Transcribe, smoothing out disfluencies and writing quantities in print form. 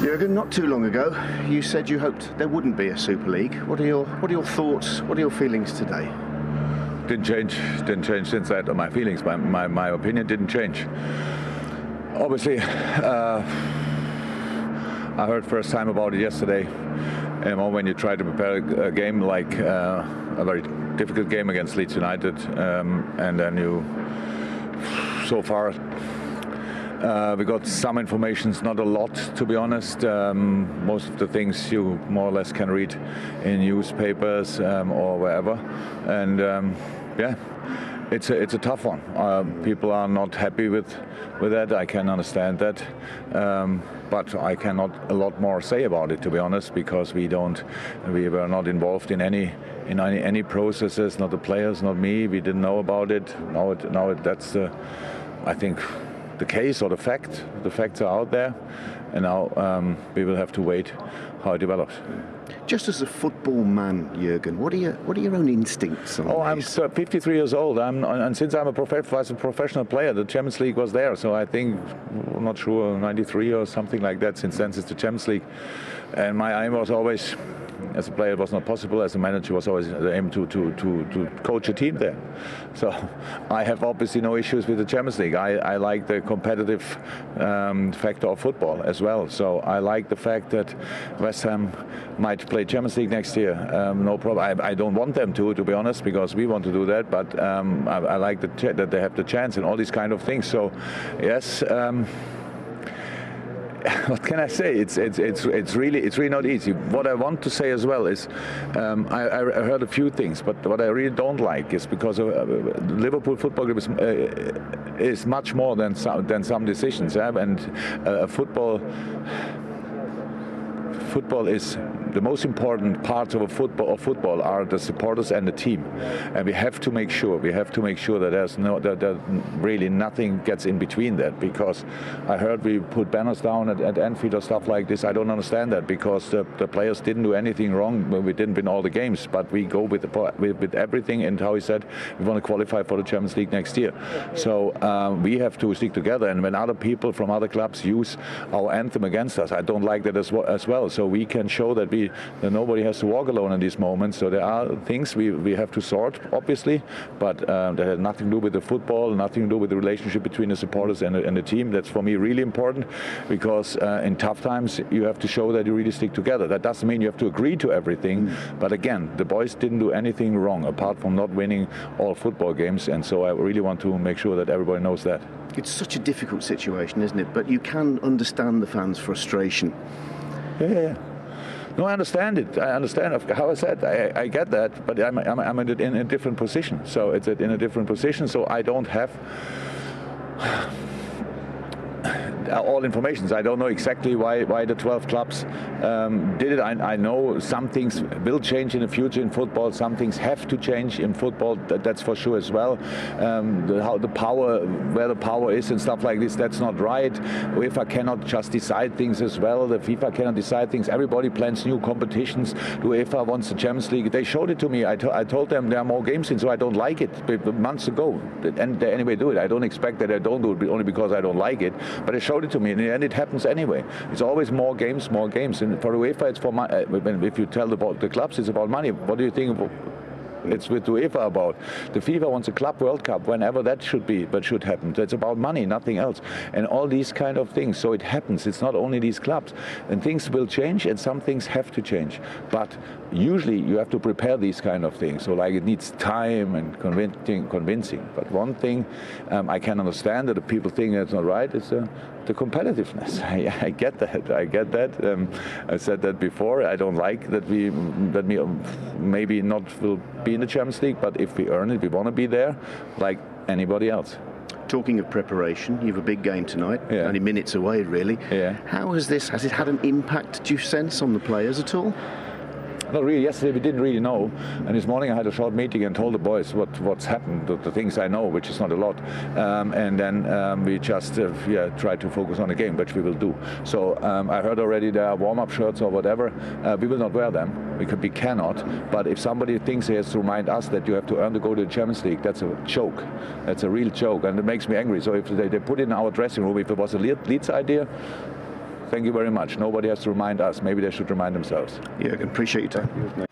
Jurgen, not too long ago, you said you hoped there wouldn't be a Super League. What are your thoughts? What are your feelings today? Didn't change since that. My feelings, my opinion didn't change. Obviously, I heard first time about it yesterday. And when you try to prepare a game like a very difficult game against Leeds United, and then so far. We got some information, not a lot, to be honest. Most of the things you more or less can read in newspapers or wherever. And yeah, it's a tough one. People are not happy with that. I can understand that. But I cannot a lot more say about it, to be honest, because we were not involved in any processes. Not the players, not me. We didn't know about it. Now that's I think. The case or the fact. The facts are out there, and now we will have to wait how it develops. Just as a football man, Jurgen, what are your own instincts on this? I'm 53 years old, and since I'm a professional player, the Champions League was there. So I think, I'm not sure, 93 or something like that. Since then, it's the Champions League, and my aim was always. As a player, it was not possible. As a manager, it was always the aim to coach a team there. So I have obviously no issues with the Champions League. I like the competitive factor of football as well. So I like the fact that West Ham might play Champions League next year. No problem. I don't want them to be honest, because we want to do that. But I like that they have the chance and all these kind of things. So yes. What can I say? It's really not easy. What I want to say as well is, I heard a few things, but what I really don't like is because Liverpool Football Club is much more than some decisions, and football is the most important parts of football are the supporters and the team, and we have to make sure that that really nothing gets in between that, because I heard we put banners down at Anfield or stuff like this. I don't understand that, because the players didn't do anything wrong. We didn't win all the games, but we go with everything, and how he said we want to qualify for the Champions League next year. So we have to stick together, and when other people from other clubs use our anthem against us, I don't like that as well. So we can show that nobody has to walk alone in these moments. So there are things we have to sort, obviously, but that had nothing to do with the football, nothing to do with the relationship between the supporters and the team. That's for me really important, because in tough times you have to show that you really stick together. That doesn't mean you have to agree to everything, but again, the boys didn't do anything wrong apart from not winning all football games, and so I really want to make sure that everybody knows that. It's such a difficult situation, isn't it? But you can understand the fans' frustration. Yeah. No, I understand it. I understand. How I said, I get that, but I'm in a different position. So it's in a different position. So I don't have all information. I don't know exactly why the 12 clubs did it. I know some things will change in the future in football. Some things have to change in football. That's for sure as well. Where the power is and stuff like this, that's not right. UEFA cannot just decide things as well. The FIFA cannot decide things. Everybody plans new competitions. The UEFA wants the Champions League. They showed it to me. I told them there are more games in, so I don't like it months ago. And they anyway do it. I don't expect that I don't do it only because I don't like it. But they showed it to me, and in the end it happens anyway. It's always more games. And for UEFA, it's for money. If you tell the clubs, it's about money. What do you think it's with UEFA about? The FIFA wants a Club World Cup whenever that should happen. It's about money, nothing else. And all these kind of things. So it happens. It's not only these clubs. And things will change, and some things have to change. But usually you have to prepare these kind of things. So like it needs time and convincing. But one thing I can understand that the people think that's not right is the competitiveness. I get that. I said that before. I don't like that we maybe not will be in the Champions League, but if we earn it, we want to be there like anybody else. Talking of preparation, you have a big game tonight, only minutes away really. Yeah. Has it had an impact, do you sense, on the players at all? Not really. Yesterday we didn't really know, and this morning I had a short meeting and told the boys what's happened, the things I know, which is not a lot, and then we just try to focus on the game, which we will do. So I heard already there are warm-up shirts or whatever. We will not wear them. We cannot. But if somebody thinks he has to remind us that you have to earn to go to the Champions League, that's a joke. That's a real joke, and it makes me angry. So if they put it in our dressing room, if it was a Leeds idea, Thank you very much. Nobody has to remind us. Maybe they should remind themselves. Jurgen, appreciate your time.